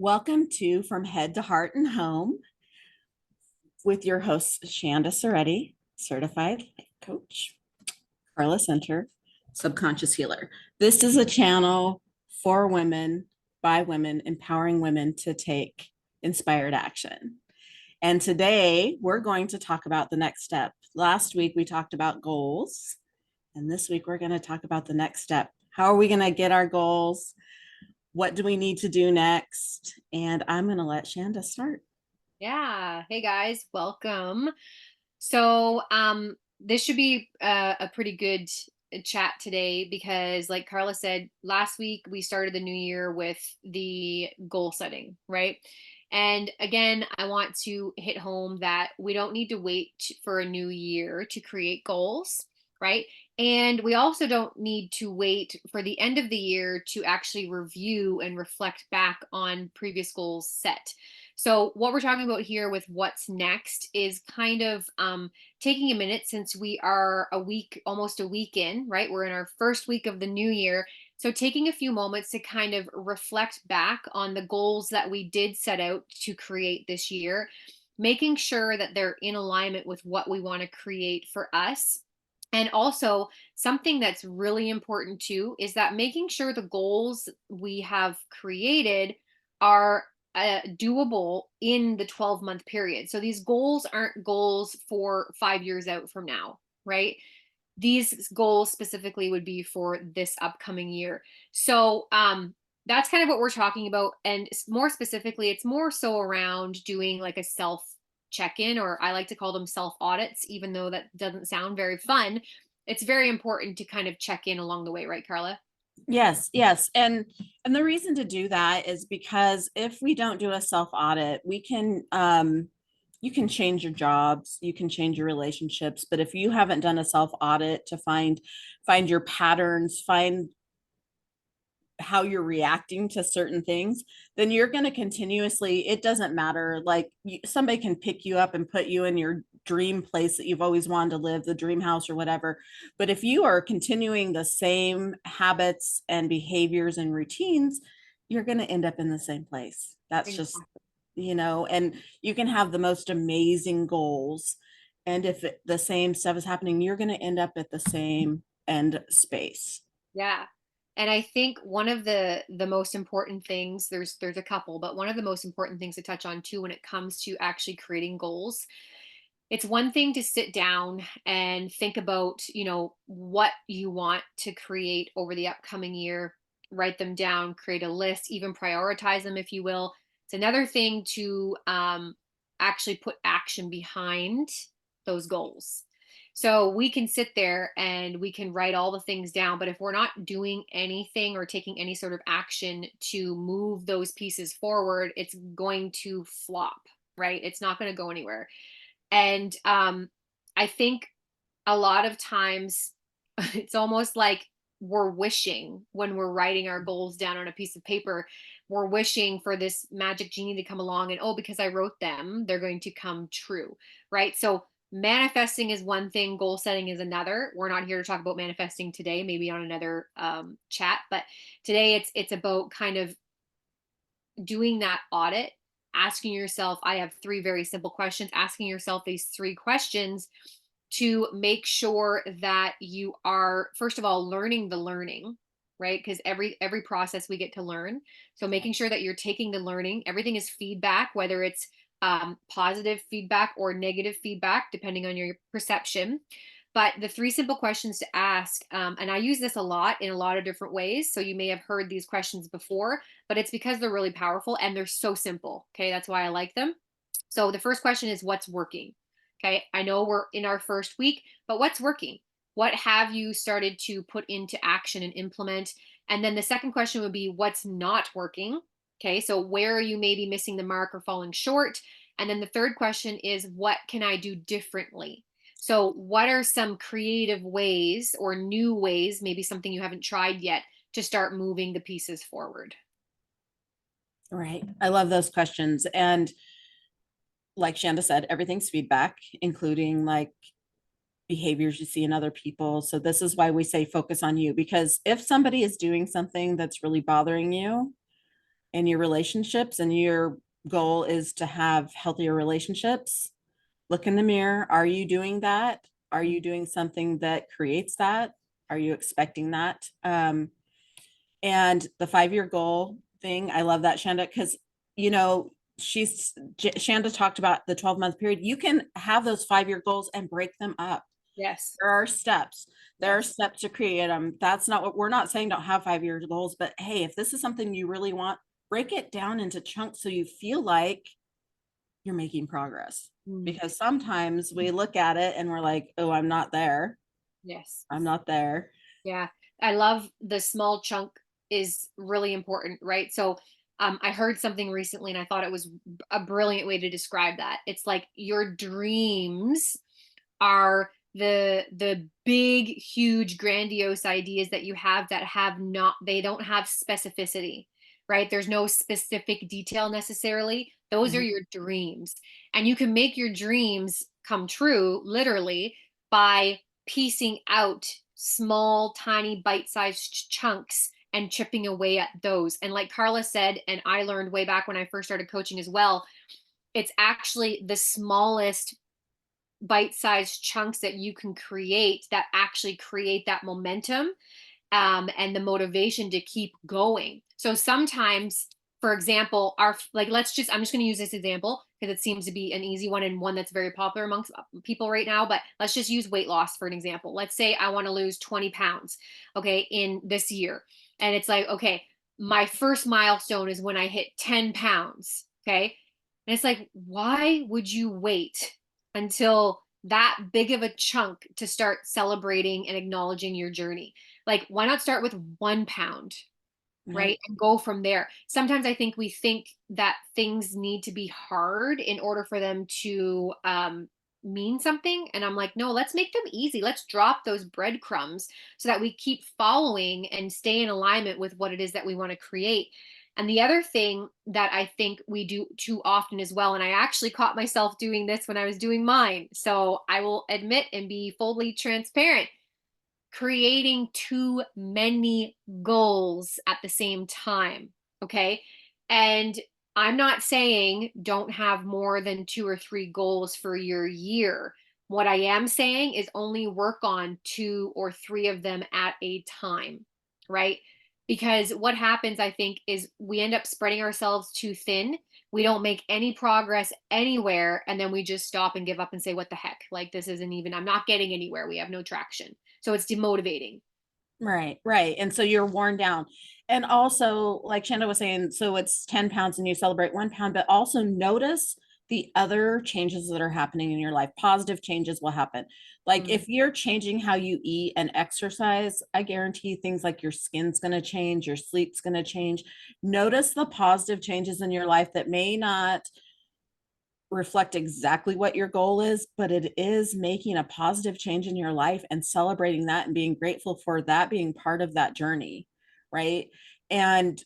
Welcome to From Head to Heart and Home with your host, Shanda Soretti, certified life coach, Carla Center, subconscious healer. This is a channel for women, by women, empowering women to take inspired action. And today we're going to talk about the next step. Last week we talked about goals, and this week we're going to talk about the next step. How are we going to get our goals? What do we need to do next? And I'm going to let Shanda start. Yeah. Hey guys, welcome. This should be a pretty good chat today because, like Carla said, last week we started the new year with the goal setting, right? And again, I want to hit home that we don't need to wait for a new year to create goals, right? And we also don't need to wait for the end of the year to actually review and reflect back on previous goals set. So, what we're talking about here with what's next is kind of taking a minute since we are a week, almost a week in, right? We're in our first week of the new year. So, taking a few moments to kind of reflect back on the goals that we did set out to create this year, making sure that they're in alignment with what we want to create for us. And also, something that's really important too is that making sure the goals we have created are doable in the 12-month period. So these goals aren't goals for 5 years out from now, right? These goals specifically would be for this upcoming year. So that's kind of what we're talking about. And more specifically, it's more so around doing like a self check in, or I like to call them self audits, even though that doesn't sound very fun. It's very important to kind of check in along the way, right, Carla? Yes, yes. And the reason to do that is because if we don't do a self audit, we can you can change your jobs, you can change your relationships, but if you haven't done a self audit to find your patterns, find how you're reacting to certain things, then you're going to continuously, it doesn't matter. Like somebody can pick you up and put you in your dream place that you've always wanted to live, the dream house or whatever. But if you are continuing the same habits and behaviors and routines, you're going to end up in the same place. That's just, and you can have the most amazing goals. And if the same stuff is happening, you're going to end up at the same end space. Yeah. And I think one of the most important things, there's a couple, but one of the most important things to touch on too when it comes to actually creating goals, it's one thing to sit down and think about, what you want to create over the upcoming year, write them down, create a list, even prioritize them if you will. It's another thing to actually put action behind those goals. So we can sit there and we can write all the things down, but if we're not doing anything or taking any sort of action to move those pieces forward, it's going to flop, right? It's not going to go anywhere. And I think a lot of times it's almost like we're wishing when we're writing our goals down on a piece of paper, we're wishing for this magic genie to come along and, oh, because I wrote them, they're going to come true, right? So manifesting is one thing, goal setting is another. We're not here to talk about manifesting today, maybe on another chat, but today it's about kind of doing that audit, asking yourself, I have three very simple questions, asking yourself these three questions to make sure that you are, first of all, learning the learning, right? Because every process we get to learn. So making sure that you're taking the learning. Everything is feedback, whether it's positive feedback or negative feedback, depending on your perception. But the three simple questions to ask, and I use this a lot in a lot of different ways. So you may have heard these questions before, but it's because they're really powerful and they're so simple. Okay, that's why I like them. So the first question is, what's working? Okay, I know we're in our first week, but what's working? What have you started to put into action and implement? And then the second question would be, what's not working? Okay, so where are you maybe missing the mark or falling short? And then the third question is, what can I do differently? So, what are some creative ways or new ways, maybe something you haven't tried yet, to start moving the pieces forward? Right. I love those questions. And like Shanda said, everything's feedback, including like behaviors you see in other people. So this is why we say focus on you, because if somebody is doing something that's really bothering you, in your relationships and your goal is to have healthier relationships, look in the mirror. Are you doing that? Are you doing something that creates that? Are you expecting that? And the 5 year goal thing, I love that, Shanda, because, you know, Shanda talked about the 12-month period. You can have those 5 year goals and break them up. Yes. There are steps. There are Yes. steps to create them. That's not what we're not saying, don't have 5 year goals, but hey, if this is something you really want, break it down into chunks so you feel like you're making progress. Mm. Because sometimes we look at it and we're like, oh, I'm not there. Yes. I'm not there. Yeah. I love the small chunk is really important, right? So I heard something recently and I thought it was a brilliant way to describe that. It's like your dreams are the big, huge, grandiose ideas that you have that have not, they don't have specificity, right? There's no specific detail necessarily. Those are Mhm. your dreams. And you can make your dreams come true literally by piecing out small, tiny, bite-sized chunks and chipping away at those. And like Carla said, and I learned way back when I first started coaching as well, it's actually the smallest bite-sized chunks that you can create that actually create that momentum, and the motivation to keep going. So sometimes, for example, our like I'm just going to use this example because it seems to be an easy one and one that's very popular amongst people right now. But let's just use weight loss for an example. Let's say I want to lose 20 pounds, okay, in this year, and it's like, okay, my first milestone is when I hit 10 pounds, okay, and it's like, why would you wait until that big of a chunk to start celebrating and acknowledging your journey? Like, why not start with 1 pound, Right. right? And go from there. Sometimes I think we think that things need to be hard in order for them to mean something. And I'm like, no, let's make them easy. Let's drop those breadcrumbs so that we keep following and stay in alignment with what it is that we want to create. And the other thing that I think we do too often as well, and I actually caught myself doing this when I was doing mine. So I will admit and be fully transparent, creating too many goals at the same time. Okay. And I'm not saying don't have more than 2 or 3 goals for your year. What I am saying is only work on 2 or 3 of them at a time, right? Because what happens, I think, is we end up spreading ourselves too thin. We don't make any progress anywhere. And then we just stop and give up and say, what the heck? Like, this isn't even, I'm not getting anywhere. We have no traction. So it's demotivating. Right, right. And so you're worn down. And also, like Shanda was saying, so it's 10 pounds and you celebrate 1 pound, but also notice the other changes that are happening in your life. Positive changes will happen. Like Mm, if you're changing how you eat and exercise, I guarantee things like your skin's going to change, your sleep's going to change. Notice the positive changes in your life that may not reflect exactly what your goal is, but it is making a positive change in your life and celebrating that and being grateful for that being part of that journey. Right. And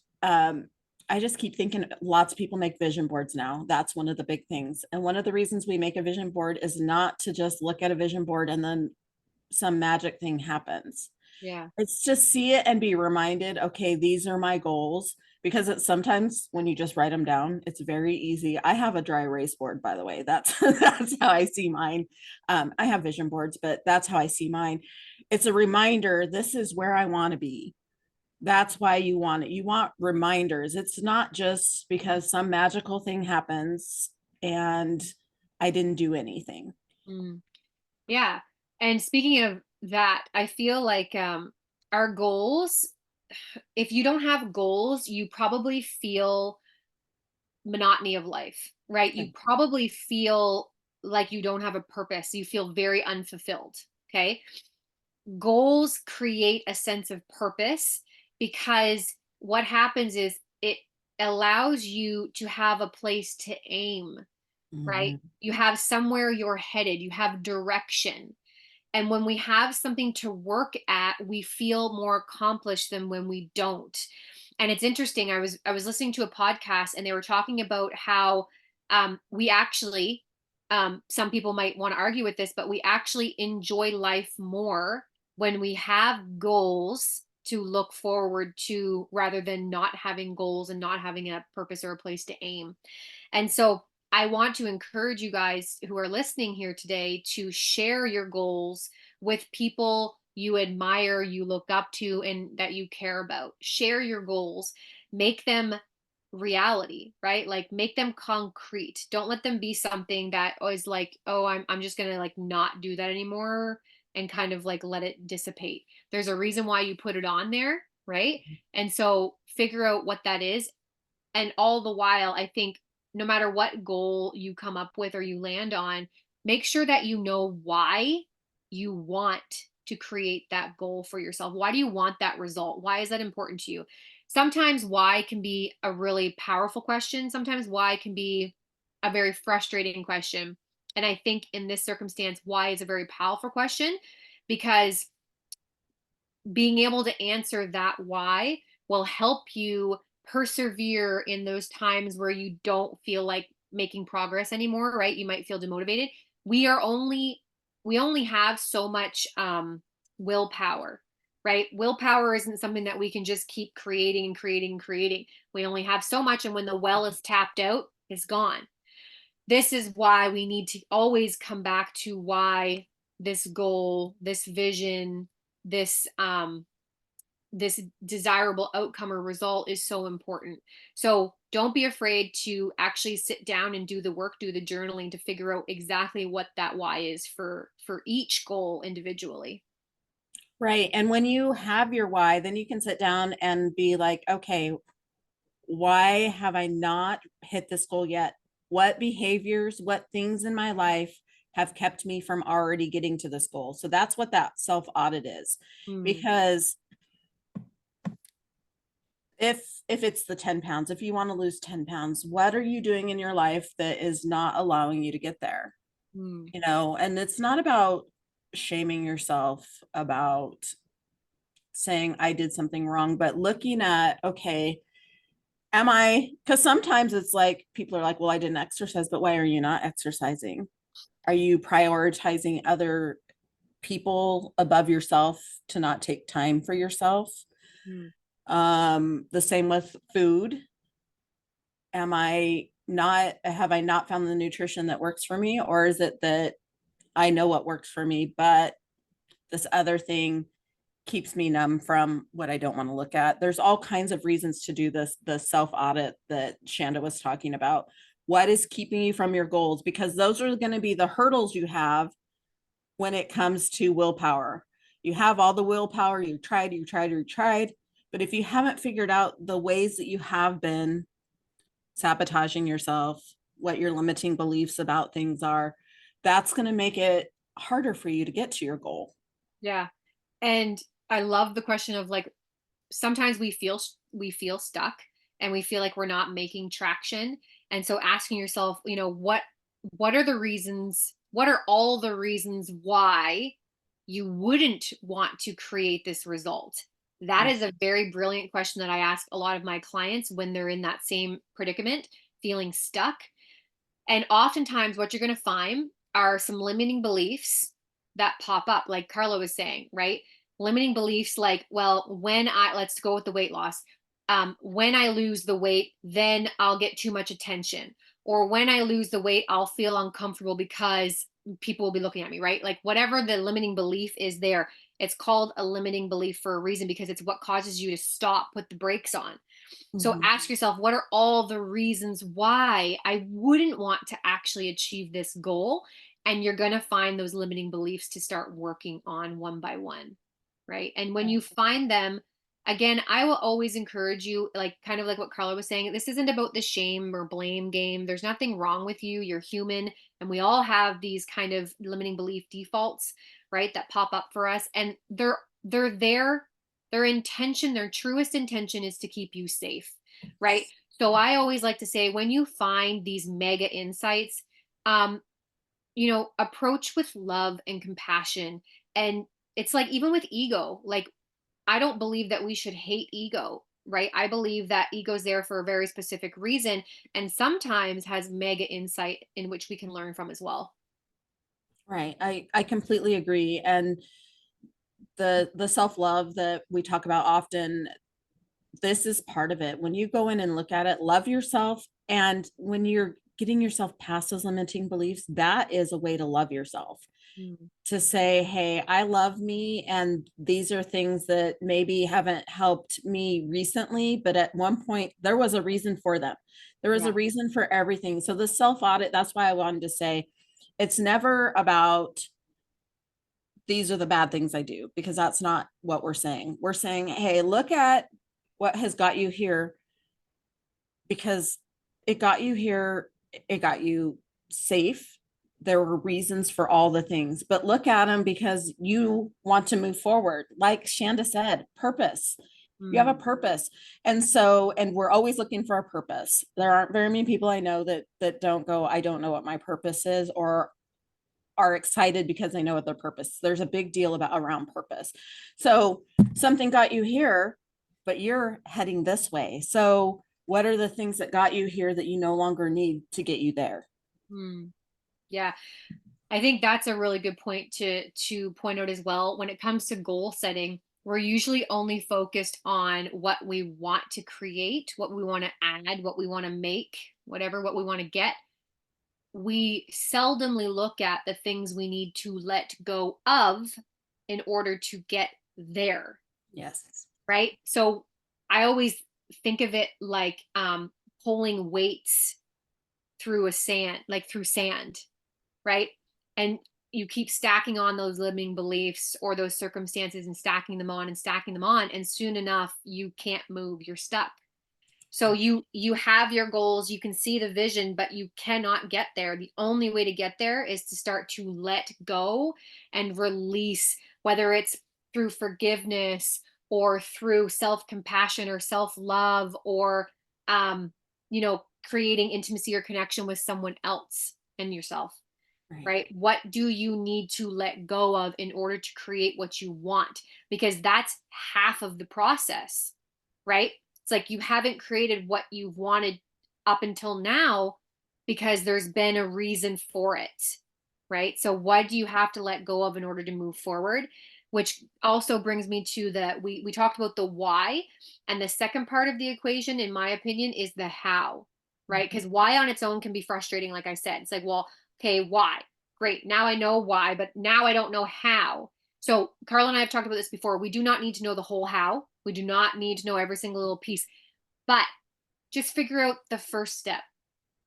I just keep thinking lots of people make vision boards now. That's one of the big things. And one of the reasons we make a vision board is not to just look at a vision board and then some magic thing happens. yeah. It's to see it and be reminded, okay, these are my goals. Because it's sometimes when you just write them down, it's very easy. I have a dry erase board, by the way. That's that's how I see mine. I have vision boards, but that's how I see mine. It's a reminder. This is where I want to be. That's why you want it. You want reminders. It's not just because some magical thing happens and I didn't do anything. Mm, yeah. And speaking of that, I feel like our goals, if you don't have goals, you probably feel monotony of life, right? You probably feel like you don't have a purpose. You feel very unfulfilled. Okay. Goals create a sense of purpose because what happens is it allows you to have a place to aim, right? Mhm. You have somewhere you're headed, you have direction. And when we have something to work at, we feel more accomplished than when we don't. And it's interesting. I was listening to a podcast and they were talking about how we actually, some people might want to argue with this, but we actually enjoy life more when we have goals to look forward to rather than not having goals and not having a purpose or a place to aim. And so I want to encourage you guys who are listening here today to share your goals with people you admire, you look up to, and that you care about. Share your goals, make them reality, right? Like make them concrete. Don't let them be something that is like, oh, I'm just gonna like not do that anymore and kind of like let it dissipate. There's a reason why you put it on there, right? And so figure out what that is. And all the while, I think no matter what goal you come up with or you land on, make sure that you know why you want to create that goal for yourself. Why do you want that result? Why is that important to you? Sometimes why can be a really powerful question. Sometimes why can be a very frustrating question. And I think in this circumstance, why is a very powerful question because being able to answer that why will help you persevere in those times where you don't feel like making progress anymore, right? You might feel demotivated. We are only we only have so much willpower, right? Willpower isn't something that we can just keep creating and creating and creating. We only have so much, and when the well is tapped out, it's gone. This is why we need to always come back to why this goal, this vision, this desirable outcome or result is so important. So don't be afraid to actually sit down and do the work, do the journaling to figure out exactly what that why is for each goal individually. Right. And when you have your why, then you can sit down and be like, okay, why have I not hit this goal yet? What behaviors, what things in my life have kept me from already getting to this goal? So that's what that self audit is. Mm, Because if it's the 10 pounds, if you want to lose 10 pounds, what are you doing in your life that is not allowing you to get there? mm, And it's not about shaming yourself about saying I did something wrong, but looking at, okay, am I, because sometimes it's like people are like, well, I didn't exercise, but why are you not exercising? Are you prioritizing other people above yourself to not take time for yourself? mm. The same with food. Am I not, have I not found the nutrition that works for me? Or is it that I know what works for me, but this other thing keeps me numb from what I don't want to look at? There's all kinds of reasons to do this, the self audit that Shanda was talking about. What is keeping you from your goals? Because those are going to be the hurdles you have when it comes to willpower. You have all the willpower, you tried. But if you haven't figured out the ways that you have been sabotaging yourself, what your limiting beliefs about things are, that's going to make it harder for you to get to your goal. Yeah. And I love the question of like sometimes we feel stuck and we feel like we're not making traction. And so asking yourself, what are the reasons, what are all the reasons why you wouldn't want to create this result? That is a very brilliant question that I ask a lot of my clients when they're in that same predicament, feeling stuck. And oftentimes, what you're going to find are some limiting beliefs that pop up, like Carla was saying, right? Limiting beliefs like, well, let's go with the weight loss. When I lose the weight, then I'll get too much attention. Or when I lose the weight, I'll feel uncomfortable because people will be looking at me, right? Like whatever the limiting belief is there, it's called a limiting belief for a reason because it's what causes you to stop, put the brakes on. So Mhm. ask yourself, what are all the reasons why I wouldn't want to actually achieve this goal? And you're going to find those limiting beliefs to start working on one by one. Right. And when you find them, again, I will always encourage you, like kind of like what Carla was saying, this isn't about the shame or blame game. There's nothing wrong with you. You're human. And we all have these kind of limiting belief defaults, right, that pop up for us. And they're there, their intention, their truest intention is to keep you safe, right? So I always like to say when you find these mega insights, um, approach with love and compassion. And it's like even with ego, like I don't believe that we should hate ego, right? I believe that ego's there for a very specific reason and sometimes has mega insight in which we can learn from as well. Right. I completely agree. And the self-love that we talk about often, this is part of it. When you go in and look at it, love yourself. And when you're getting yourself past those limiting beliefs, that is a way to love yourself. Mm. To say, hey, I love me, and these are things that maybe haven't helped me recently, but at one point there was a reason for them. There was Yeah. a reason for everything. So the self audit, that's why I wanted to say it's never about these are the bad things I do, because that's not what we're saying. We're saying, hey, look at what has got you here, because it got you here, it got you safe. There were reasons for all the things, but look at them because you want to move forward. Like Shanda said, purpose. You have a Mm. purpose. And so, and we're always looking for a purpose. There aren't very many people I know that don't go, I don't know what my purpose is, or are excited because they know what their purpose is. There's a big deal about around purpose. So something got you here, but you're heading this way. So what are the things that got you here that you no longer need to get you there? Mm. Yeah. I think that's a really good point to point out as well. When it comes to goal setting, we're usually only focused on what we want to create, what we want to add, what we want to make, whatever, what we want to get. We seldomly look at the things we need to let go of in order to get there, Yes. right? So I always think of it like pulling weights through a sand, like through sand, right? And you keep stacking on those limiting beliefs or those circumstances and stacking them on and stacking them on, and soon enough you can't move, you're stuck. So you have your goals, you can see the vision, but you cannot get there. The only way to get there is to start to let go and release, whether it's through forgiveness or through self-compassion or self-love, or um creating intimacy or connection with someone else and yourself, Right. right? What do you need to let go of in order to create what you want? Because that's half of the process, right? It's like you haven't created what you've wanted up until now because there's been a reason for it, right? So what do you have to let go of in order to move forward? Which also brings me to the we talked about the why, and the second part of the equation in my opinion is the how, right? Mhm. Because why on its own can be frustrating, like I said. It's like, well, okay, why? Great. Now I know why, but now I don't know how. So Carla and I have talked about this before. We do not need to know the whole how. We do not need to know every single little piece, but just figure out the first step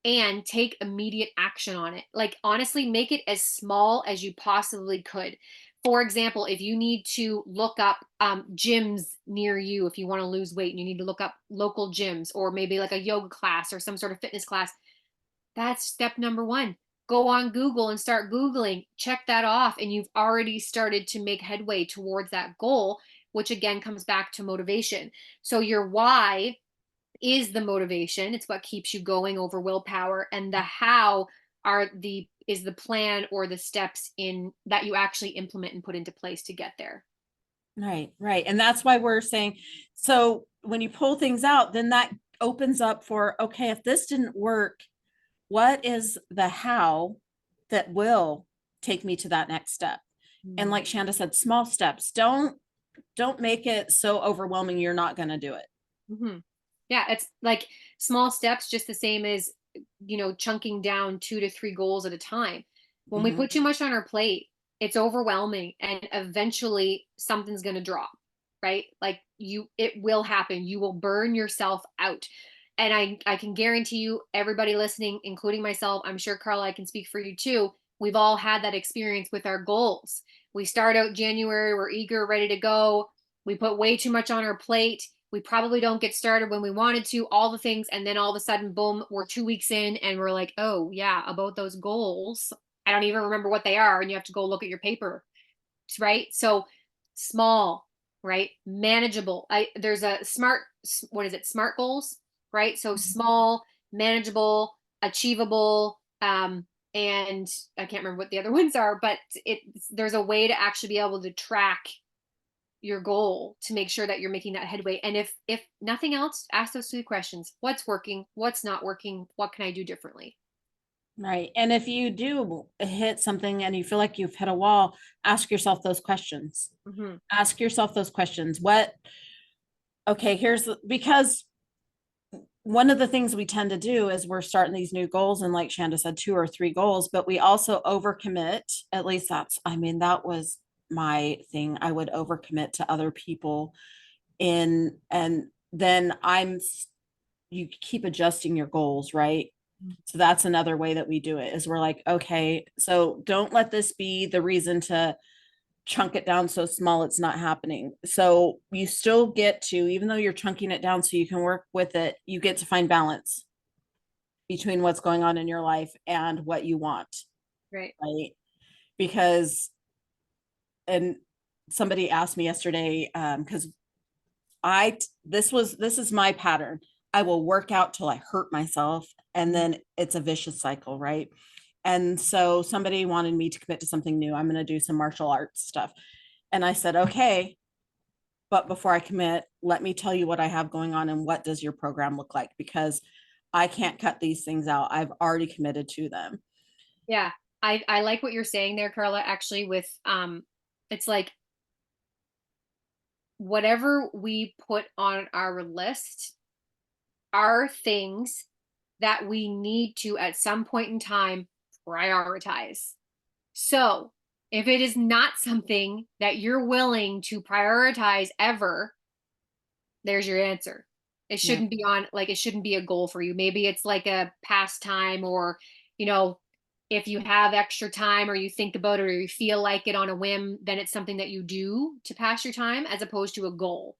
and take immediate action on it. Like, honestly, make it as small as you possibly could. For example, if you need to look up gyms near you, if you want to lose weight and you need to look up local gyms, or maybe like a yoga class or some sort of fitness class, that's step number one. Go on Google and start Googling, check that off, and you've already started to make headway towards that goal, which again comes back to motivation. So, your why is the motivation, it's what keeps you going over willpower, and the how is the plan or the steps in that you actually implement and put into place to get there. Right, right. And that's why we're saying, so when you pull things out, then that opens up for, okay, if this didn't work, what is the how that will take me to that next step? And Mm. like Shanda said, small steps. Don't make it so overwhelming you're not going to do it. Mhm. Yeah, it's like small steps, just the same as, chunking down 2 to 3 goals at a time. When we Mhm. put too much on our plate, it's overwhelming, and eventually something's going to drop, right? Like, it will happen. You will burn yourself out. And I can guarantee you, everybody listening, including myself, I'm sure Carla, I can speak for you too. We've all had that experience with our goals. We start out January, we're eager, ready to go. We put way too much on our plate. We probably don't get started when we wanted to, all the things. And then all of a sudden, boom, we're 2 weeks in and we're like, oh, yeah, about those goals. I don't even remember what they are. And you have to go look at your paper, right? So, small, right? Manageable. There's a smart, what is it? Smart goals, right? So, small, manageable, achievable, and I can't remember what the other ones are, but there's a way to actually be able to track your goal to make sure that you're making that headway. And if nothing else, ask those 3 questions: what's working, what's not working, what can I do differently? Right. And if you do hit something and you feel like you've hit a wall, ask yourself those questions. Hmm. Ask yourself those questions. Okay, because one of the things we tend to do is we're starting these new goals, and like Shanda said, 2 or 3 goals, but we also overcommit. At least that was my thing. I would overcommit to other people and then you keep adjusting your goals, right? So that's another way that we do it is we're like, okay, so don't let this be the reason to chunk it down so small it's not happening. So you still get to, even though you're chunking it down so you can work with it, you get to find balance between what's going on in your life and what you want, Right. right? Because, and somebody asked me yesterday, because this is my pattern. I will work out till I hurt myself, and Mhm. then it's a vicious cycle, right? And so somebody wanted me to commit to something new. I'm going to do some martial arts stuff. And I said, okay, but before I commit, let me tell you what I have going on and what does your program look like? Because I can't cut these things out. I've already committed to them. Yeah. I like what you're saying there, Carla, actually with it's like whatever we put on our list are things that we need to at some point in time prioritize. So, if it is not something that you're willing to prioritize ever, there's your answer. It Yeah. shouldn't be on, like, it shouldn't be a goal for you. Maybe it's like a pastime, or, you know, if you have extra time or you think about it or you feel like it on a whim, then it's something that you do to pass your time as opposed to a goal,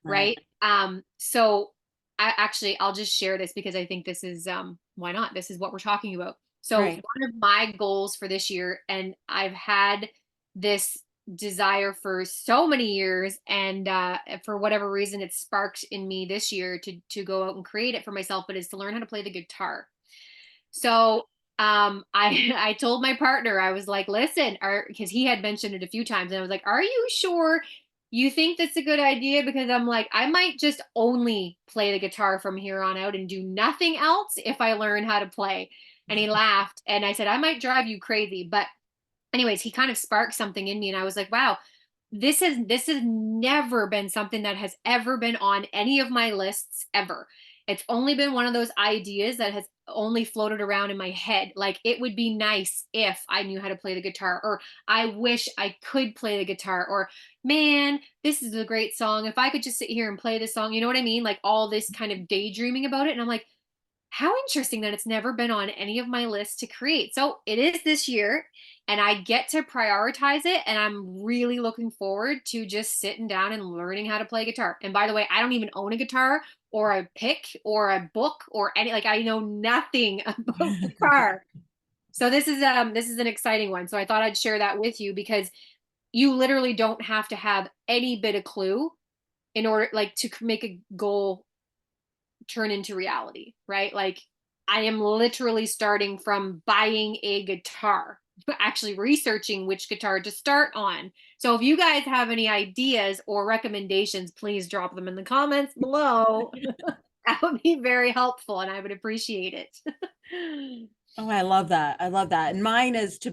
Right. right? So I'll just share this because I think this is why not? This is what we're talking about. So Right. one of my goals for this year, and I've had this desire for so many years, and for whatever reason it sparked in me this year to go out and create it for myself, but is to learn how to play the guitar. So I told my partner, I was like, listen, because he had mentioned it a few times, and I was like, are you sure you think that's a good idea? Because I'm like, I might just only play the guitar from here on out and do nothing else if I learn how to play. And he laughed, and I said, I might drive you crazy. But anyways, he kind of sparked something in me, and I was like, wow, this has never been something that has ever been on any of my lists ever. It's only been one of those ideas that has only floated around in my head. Like, it would be nice if I knew how to play the guitar, or I wish I could play the guitar, or man, this is a great song. If I could just sit here and play this song, you know what I mean? Like all this kind of daydreaming about it. And I'm like, how interesting that it's never been on any of my lists to create. So it is this year, and I get to prioritize it. And I'm really looking forward to just sitting down and learning how to play guitar. And by the way, I don't even own a guitar or a pick or a book or any, like, I know nothing about guitar. So this is an exciting one. So I thought I'd share that with you because you literally don't have to have any bit of clue in order, like, to make a goal turn into reality, right? Like, I am literally starting from buying a guitar, actually researching which guitar to start on. So if you guys have any ideas or recommendations, please drop them in the comments below. That would be very helpful and I would appreciate it. Oh, I love that. I love that. And mine is to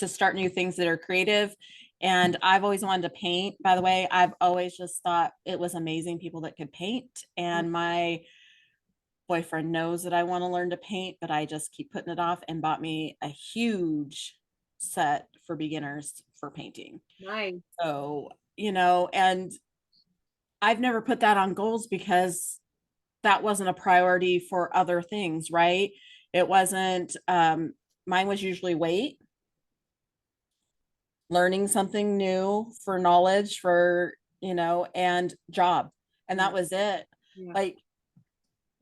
start new things that are creative. And I've always wanted to paint. By the way, I've always just thought it was amazing people that could paint. And my boyfriend knows that I want to learn to paint, but I just keep putting it off, and bought me a huge set for beginners for painting. Nice. So, and I've never put that on goals because that wasn't a priority for other things, right? It wasn't, mine was usually weight, learning something new for knowledge, and job. And Yeah. that was it. Yeah. Like,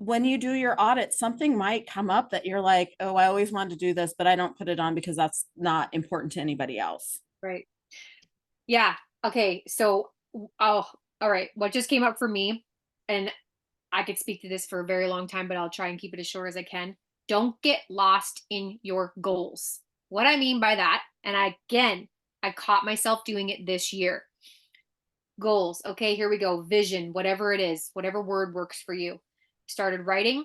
when you do your audit, something might come up that you're like, oh, I always wanted to do this, but I don't put it on because that's not important to anybody else. Right. Yeah. Okay. So, oh, all right. What just came up for me, and I could speak to this for a very long time, but I'll try and keep it as short as I can. Don't get lost in your goals. What I mean by that, and again, I caught myself doing it this year. Goals. Okay, here we go. Vision, whatever it is, whatever word works for you. Started writing.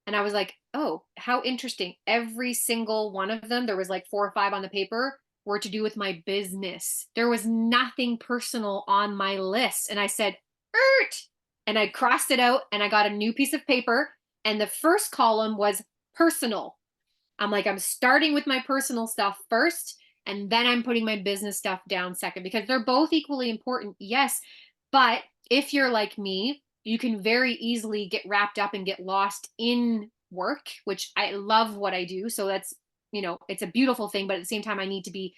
And I was like, oh, how interesting. Every single one of them, there was like 4 or 5 on the paper, were to do with my business. There was nothing personal on my list. And I said, ERT. And I crossed it out and I got a new piece of paper. And the first column was personal. I'm like, I'm starting with my personal stuff first, and then I'm putting my business stuff down second because they're both equally important. Yes. But if you're like me, you can very easily get wrapped up and get lost in work, which I love what I do. So that's, it's a beautiful thing. But at the same time, I need to be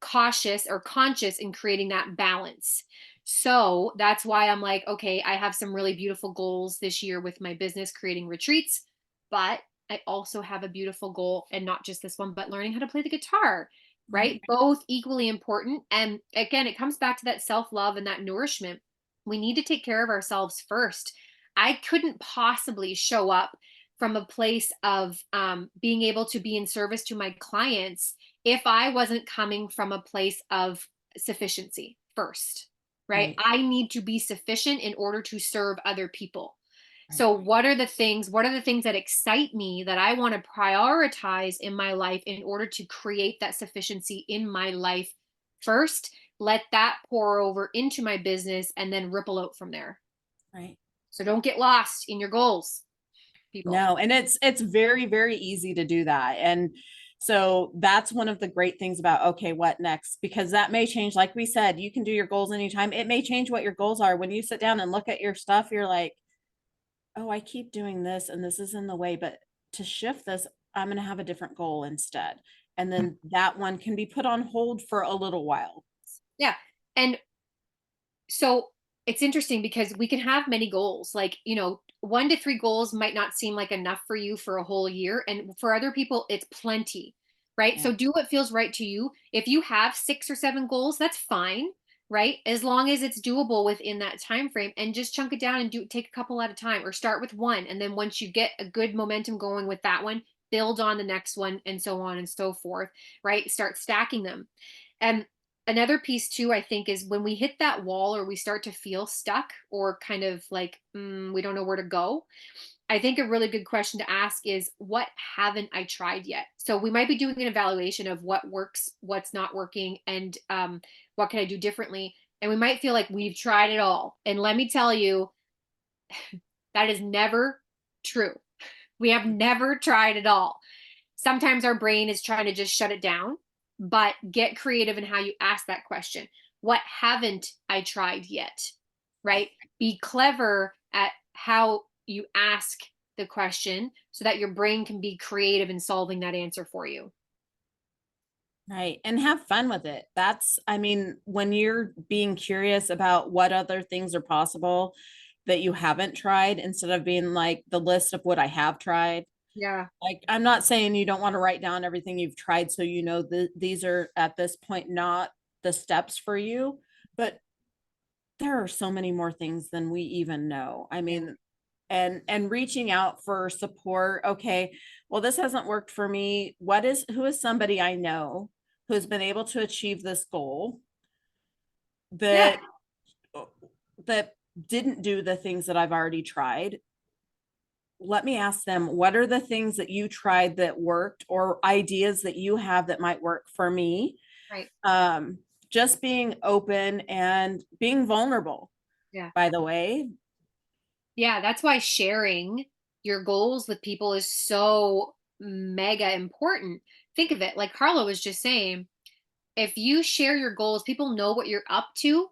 cautious or conscious in creating that balance. So that's why I'm like, okay, I have some really beautiful goals this year with my business, creating retreats, but I also have a beautiful goal, and not just this one, but learning how to play the guitar, right? Both equally important. And again, it comes back to that self love and that nourishment. We need to take care of ourselves first. I couldn't possibly show up from a place of being able to be in service to my clients if I wasn't coming from a place of sufficiency first, right? Right. I need to be sufficient in order to serve other people. Right. So what are the things that excite me that I want to prioritize in my life in order to create that sufficiency in my life first? Let that pour over into my business and then ripple out from there. Right. So don't get lost in your goals, people. No, and it's very, very easy to do that. And so that's one of the great things about, okay, what next? Because that may change. Like we said, you can do your goals anytime. It may change what your goals are. When you sit down and look at your stuff, you're like, oh, I keep doing this and this is in the way, but to shift this, I'm going to have a different goal instead. And then that one can be put on hold for a little while. Yeah. And so it's interesting because we can have many goals. Like, 1 to 3 goals might not seem like enough for you for a whole year. And for other people, it's plenty, right? Yeah. So do what feels right to you. If you have 6 or 7 goals, that's fine, right? As long as it's doable within that time frame, and just chunk it down and take a couple at a time, or start with one. And then once you get a good momentum going with that one, build on the next one, and so on and so forth, right? Start stacking them. And another piece too, I think, is when we hit that wall or we start to feel stuck or kind of like we don't know where to go. I think a really good question to ask is, what haven't I tried yet? So we might be doing an evaluation of what works, what's not working, and what can I do differently. And we might feel like we've tried it all. And let me tell you, that is never true. We have never tried it all. Sometimes our brain is trying to just shut it down, but get creative in how you ask that question. What haven't I tried yet? Right? Be clever at how you ask the question so that your brain can be creative in solving that answer for you. Right. And have fun with it. That's, I mean, when you're being curious about what other things are possible that you haven't tried, instead of being like the list of what I have tried. Yeah. Like, I'm not saying you don't want to write down everything you've tried. So, these are at this point not the steps for you, but there are so many more things than we even know. I Yeah. mean, and reaching out for support. Okay, well, this hasn't worked for me. Who is somebody I know who's been able to achieve this goal Yeah. that that didn't do the things that I've already tried? Let me ask them, what are the things that you tried that worked, or ideas that you have that might work for me? Right. Just being open and being vulnerable, Yeah. by the way. Yeah. That's why sharing your goals with people is so mega important. Think of it like Carla was just saying, if you share your goals, people know what you're up to.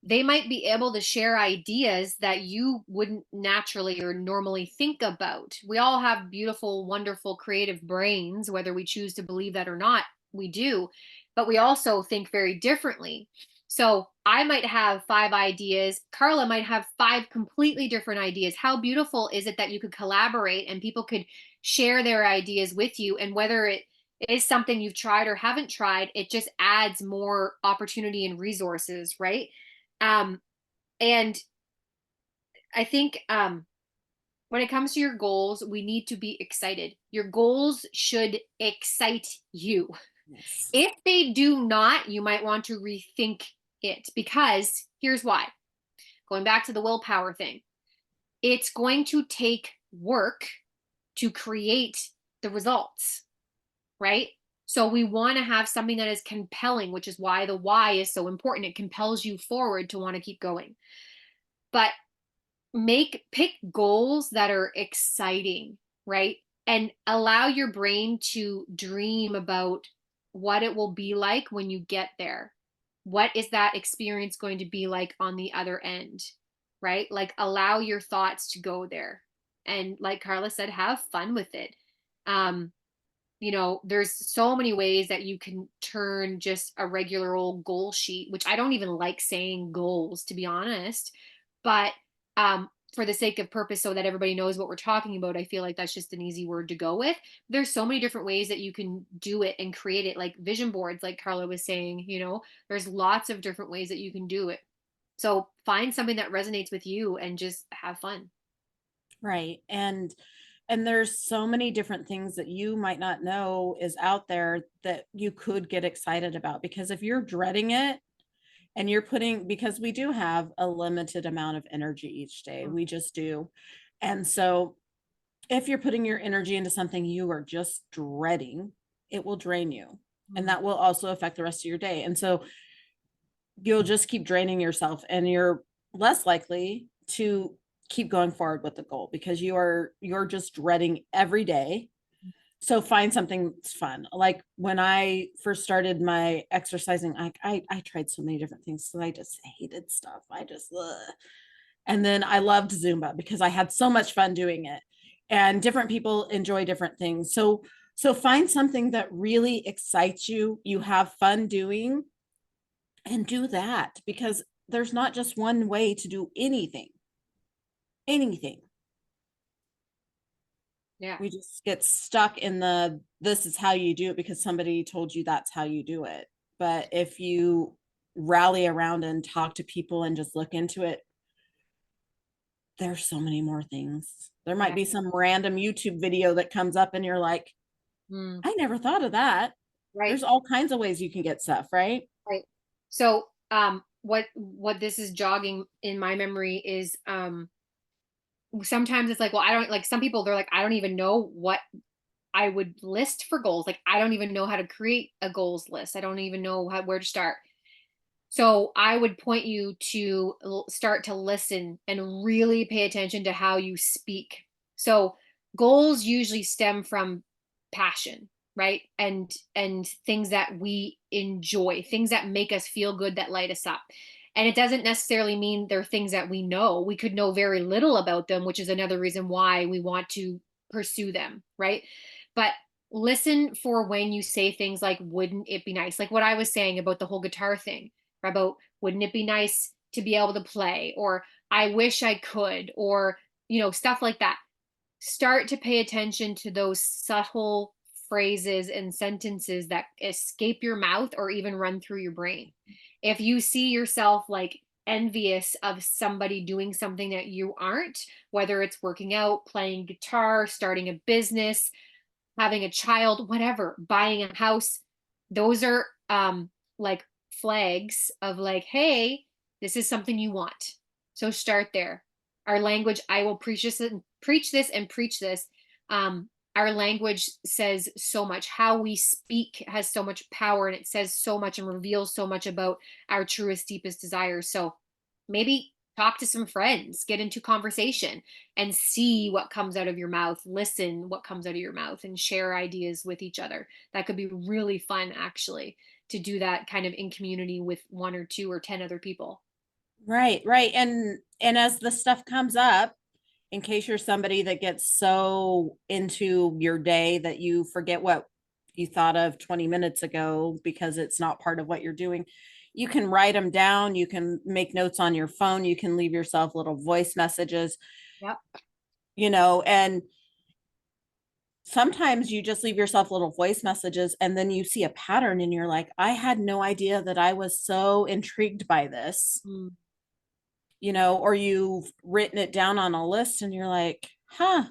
They might be able to share ideas that you wouldn't naturally or normally think about. We all have beautiful, wonderful, creative brains, whether we choose to believe that or not, we do, but we also think very differently. So I might have 5 ideas. Carla might have 5 completely different ideas. How beautiful is it that you could collaborate and people could share their ideas with you? And whether it is something you've tried or haven't tried, it just adds more opportunity and resources, right? Um, and I think when it comes to your goals, we need to be excited. Your goals should excite you. Yes. If they do not, you might want to rethink it, because here's why. Going back to the willpower thing, it's going to take work to create the results, right? So we want to have something that is compelling, which is why the why is so important. It compels you forward to want to keep going. But pick goals that are exciting, right? And allow your brain to dream about what it will be like when you get there. What is that experience going to be like on the other end, right? Like allow your thoughts to go there. And like Carla said, have fun with it. Um, there's so many ways that you can turn just a regular old goal sheet, which I don't even like saying goals, to be honest. But for the sake of purpose, so that everybody knows what we're talking about, I feel like that's just an easy word to go with. There's so many different ways that you can do it and create it, like vision boards, like Carla was saying, there's lots of different ways that you can do it. So find something that resonates with you and just have fun. Right. And there's so many different things that you might not know is out there that you could get excited about, because if you're dreading it and you're putting, because we do have a limited amount of energy each day, we just do. And so if you're putting your energy into something you are just dreading, it will drain you. And that will also affect the rest of your day. And so you'll just keep draining yourself, and you're less likely to keep going forward with the goal because you're just dreading every day. So find something fun. Like when I first started my exercising, I tried so many different things. So I just hated stuff. I just ugh. And then I loved Zumba because I had so much fun doing it. And different people enjoy different things. So find something that really excites you, you have fun doing, and do that, because there's not just one way to do anything. Yeah. We just get stuck in this is how you do it because somebody told you that's how you do it. But if you rally around and talk to people and just look into it, there's so many more things. There might Yeah. be some random YouTube video that comes up and you're like, Mm, I never thought of that. right. There's all kinds of ways you can get stuff, right? Right. So, what this is jogging in my memory is, sometimes it's like, well, I don't like some people, they're like, I don't even know what I would list for goals. Like, I don't even know how to create a goals list. I don't even know where to start. So I would point you to start to listen and really pay attention to how you speak. So goals usually stem from passion, right? And things that we enjoy, things that make us feel good, that light us up. And it doesn't necessarily mean they're things that we know. We could know very little about them, which is another reason why we want to pursue them, right? But listen for when you say things like, wouldn't it be nice? Like what I was saying about the whole guitar thing, about wouldn't it be nice to be able to play, or I wish I could, or stuff like that. Start to pay attention to those subtle phrases and sentences that escape your mouth or even run through your brain. If you see yourself like envious of somebody doing something that you aren't, whether it's working out, playing guitar, starting a business, having a child, whatever, buying a house, those are like flags of like, hey, this is something you want. So start there. Our language, I will preach this and preach this and preach this. Our language says so much. How we speak has so much power, and it says so much and reveals so much about our truest, deepest desires. So maybe talk to some friends, get into conversation and see what comes out of your mouth, listen what comes out of your mouth, and share ideas with each other. That could be really fun, actually, to do that kind of in community with one or two or 10 other people. Right. And as the stuff comes up, in case you're somebody that gets so into your day that you forget what you thought of 20 minutes ago because it's not part of what you're doing, you can write them down, you can make notes on your phone, you can leave yourself little voice messages, Yep. and sometimes you just leave yourself little voice messages and then you see a pattern and you're like, I had no idea that I was so intrigued by this, Mm. or you've written it down on a list and you're like, huh,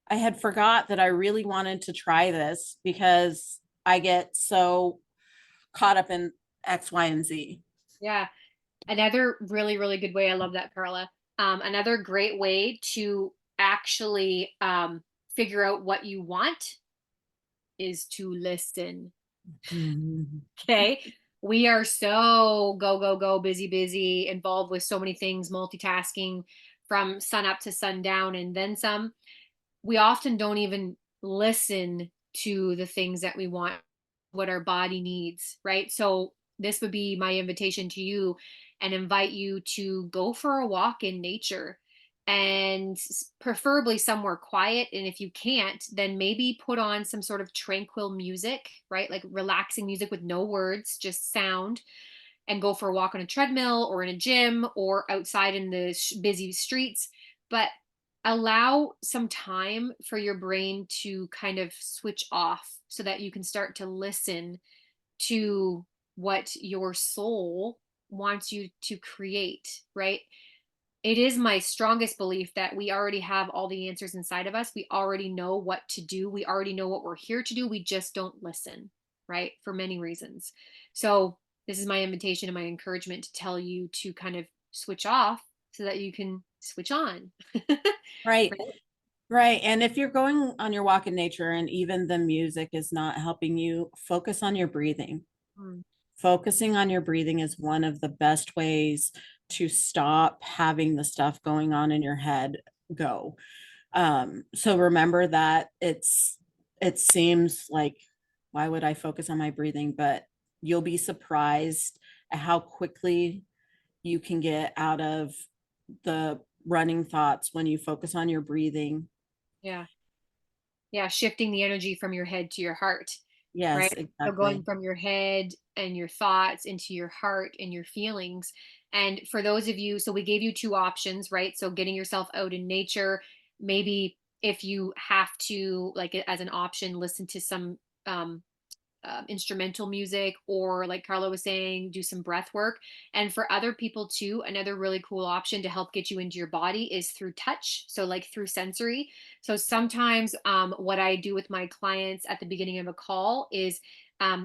I had forgot that I really wanted to try this because I get so caught up in X, Y, and Z. Yeah. Another really, really good way. I love that, Carla. Another great way to actually figure out what you want is to listen. Mhm. Okay. We are so go, go, go, busy, busy, involved with so many things, multitasking from sun up to sundown and then some. We often don't even listen to the things that we want, what our body needs, right? So, this would be my invitation to you and invite you to go for a walk in nature and preferably somewhere quiet. And if you can't, then maybe put on some sort of tranquil music, right? Like relaxing music with no words, just sound, and go for a walk on a treadmill or in a gym or outside in the busy streets. But allow some time for your brain to kind of switch off so that you can start to listen to what your soul wants you to create, right? It is my strongest belief that we already have all the answers inside of us. We already know what to do. We already know what we're here to do. We just don't listen, right? For many reasons. So, this is my invitation and my encouragement to tell you to kind of switch off so that you can switch on. Right. Right? Right. And if you're going on your walk in nature and even the music is not helping you, focus on your breathing. Mm, Focusing on your breathing is one of the best ways to stop having the stuff going on in your head go. So remember that it seems like, why would I focus on my breathing? But you'll be surprised at how quickly you can get out of the running thoughts when you focus on your breathing. yeah. Yeah. Shifting the energy from your head to your heart, Yes, right? So going exactly. from your head and your thoughts into your heart and your feelings. And for those of you, so we gave you two options, right? So getting yourself out in nature, maybe if you have to, like as an option, listen to some um, instrumental music, or like Carla was saying, do some breath work. And for other people too, another really cool option to help get you into your body is through touch. So, like through sensory. So, sometimes what I do with my clients at the beginning of a call is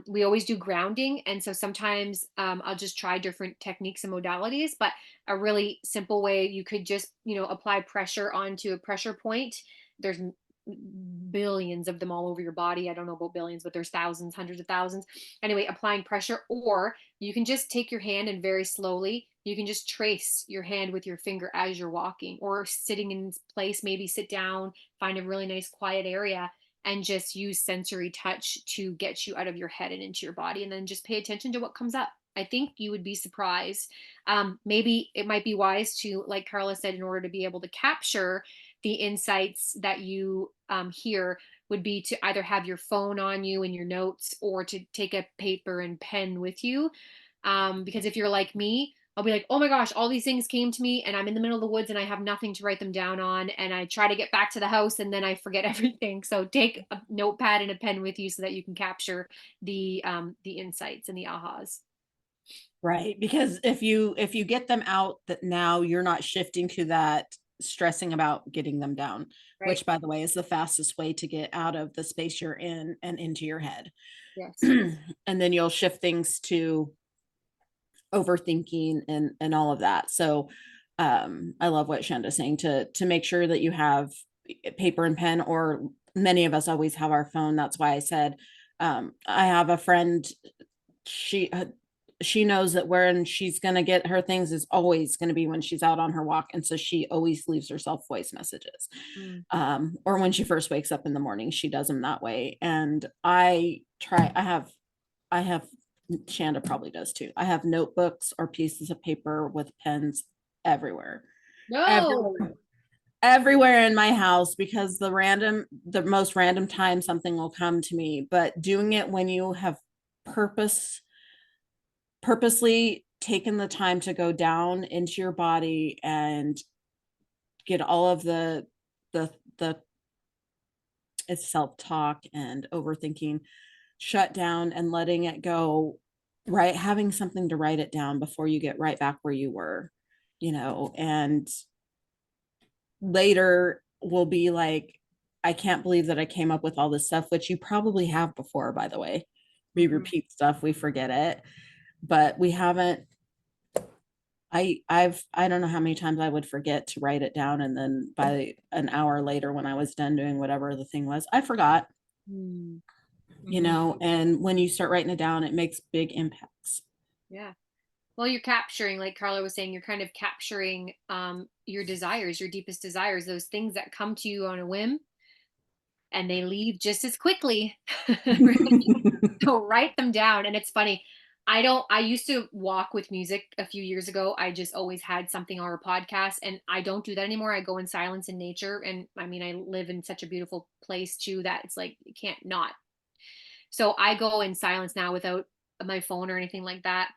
we always do grounding. And so sometimes I'll just try different techniques and modalities, but a really simple way you could just, apply pressure onto a pressure point. There's billions of them all over your body. I don't know about billions, but there's thousands, hundreds of thousands. Anyway, applying pressure, or you can just take your hand and very slowly, you can just trace your hand with your finger as you're walking or sitting in place, maybe sit down, find a really nice quiet area and just use sensory touch to get you out of your head and into your body. And then just pay attention to what comes up. I think you would be surprised. Maybe it might be wise to, like Carla said, in order to be able to capture the insights that you hear, would be to either have your phone on you in your notes or to take a paper and pen with you. Because if you're like me, I'll be like, oh my gosh, all these things came to me and I'm in the middle of the woods and I have nothing to write them down on. And I try to get back to the house and then I forget everything. So take a notepad and a pen with you so that you can capture the insights and the ahas. Right. Because if you get them out, that now you're not shifting to that stressing about getting them down, Right. which by the way is the fastest way to get out of the space you're in and into your head. Yes. And then you'll shift things to overthinking and all of that. So I love what Shanda's saying, to make sure that you have paper and pen, or many of us always have our phone. That's why I said, I have a friend, she she knows that when she's going to get her things is always going to be when she's out on her walk, and so she always leaves herself voice messages, Mm. or when she first wakes up in the morning she does them that way. And I have Shanda probably does too. I have notebooks or pieces of paper with pens everywhere, No. everywhere, everywhere in my house, because the most random time something will come to me. But doing it when you have purpose purposely taken the time to go down into your body and get all of the it's self-talk and overthinking shut down and letting it go, right, having something to write it down before you get right back where you were, and later will be like, I can't believe that I came up with all this stuff, which you probably have before, by the way. We Mhm. repeat stuff, we forget it, but we haven't I don't know how many times I would forget to write it down, and then by an hour later when I was done doing whatever the thing was, I forgot, Mm. Mhm. and when you start writing it down, it makes big impacts. Yeah. Well, you're capturing, like Carla was saying, you're kind of capturing your desires, your deepest desires, those things that come to you on a whim and they leave just as quickly. So write them down. And it's funny. I used to walk with music a few years ago. I just always had something on a podcast, and I don't do that anymore. I go in silence in nature. And I mean, I live in such a beautiful place too that it's like you can't not. So I go in silence now without my phone or anything like that.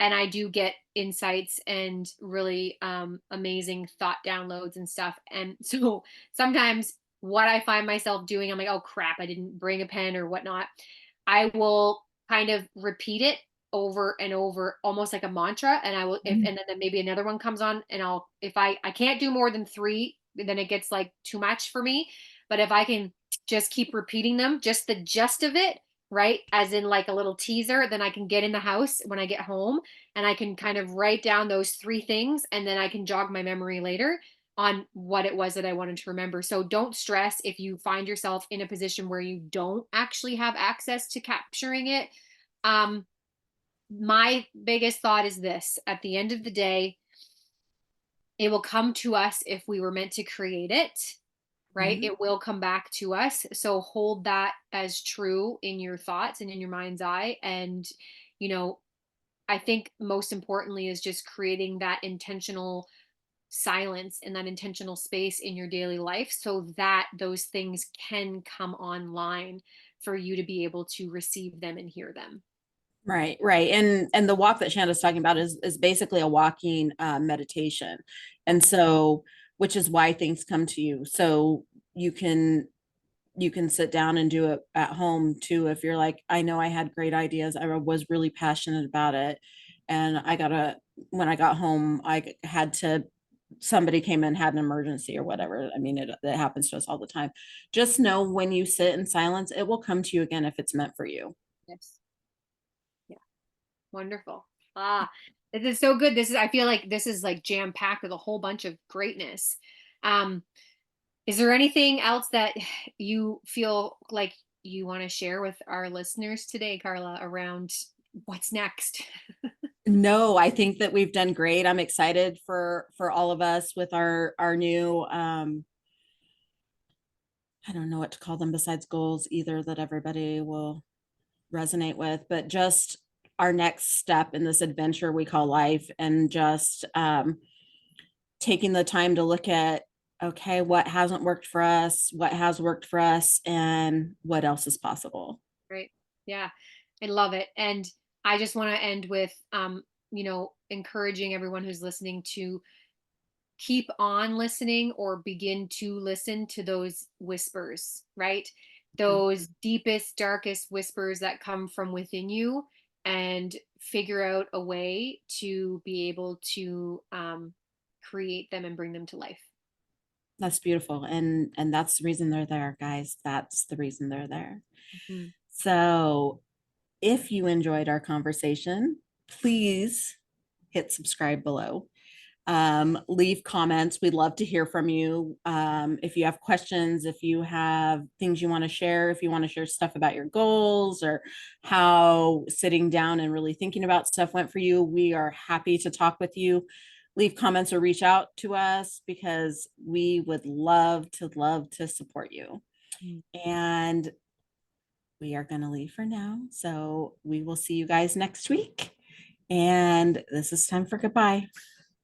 And I do get insights and really amazing thought downloads and stuff. And so sometimes what I find myself doing, I'm like, oh crap, I didn't bring a pen or whatnot. I will kind of repeat it over and over, almost like a mantra. And I will, if, and then maybe another one comes on, and if I can't do more than three, then it gets like too much for me. But if I can just keep repeating them, just the gist of it, right? As in like a little teaser, then I can get in the house when I get home and I can kind of write down those three things, and then I can jog my memory later on what it was that I wanted to remember. So don't stress if you find yourself in a position where you don't actually have access to capturing it. Um, my biggest thought is this: at the end of the day, it will come to us if we were meant to create it, right? Mhm. It will come back to us. So hold that as true in your thoughts and in your mind's eye. And, you know, I think most importantly is just creating that intentional silence and that intentional space in your daily life so that those things can come online for you to be able to receive them and hear them. Right, right. And the walk that Shanda's talking about is basically a walking meditation. And so, which is why things come to you. So you can you can sit down and do it at home too. If you're like, I know I had great ideas, I was really passionate about it, and when I got home, I had to, somebody came in, had an emergency or whatever. I mean, it happens to us all the time. Just know when you sit in silence, it will come to you again if it's meant for you. Yes. Yeah. Wonderful. Ah, this is so good. I feel like this is like jam packed with a whole bunch of greatness. Um, is there anything else that you feel like you want to share with our listeners today, Carla, around what's next? No, I think that we've done great. I'm excited for all of us with our new I don't know what to call them besides goals either, that everybody will resonate with, but just our next step in this adventure we call life, and just taking the time to look at, okay, what hasn't worked for us, what has worked for us, and what else is possible. Right. Yeah. I love it. And I just want to end with encouraging everyone who's listening to keep on listening or begin to listen to those whispers, right? Those deepest, darkest whispers that come from within you, and figure out a way to be able to create them and bring them to life. That's beautiful, and that's the reason they're there, guys. That's the reason they're there. Mhm. So if you enjoyed our conversation, please hit subscribe below. Leave comments. We'd love to hear from you. If you have questions, if you have things you want to share, if you want to share stuff about your goals or how sitting down and really thinking about stuff went for you, we are happy to talk with you. Leave comments or reach out to us, because we would love to support you. Mm. And we are going to leave for now. So we will see you guys next week. And this is time for goodbye.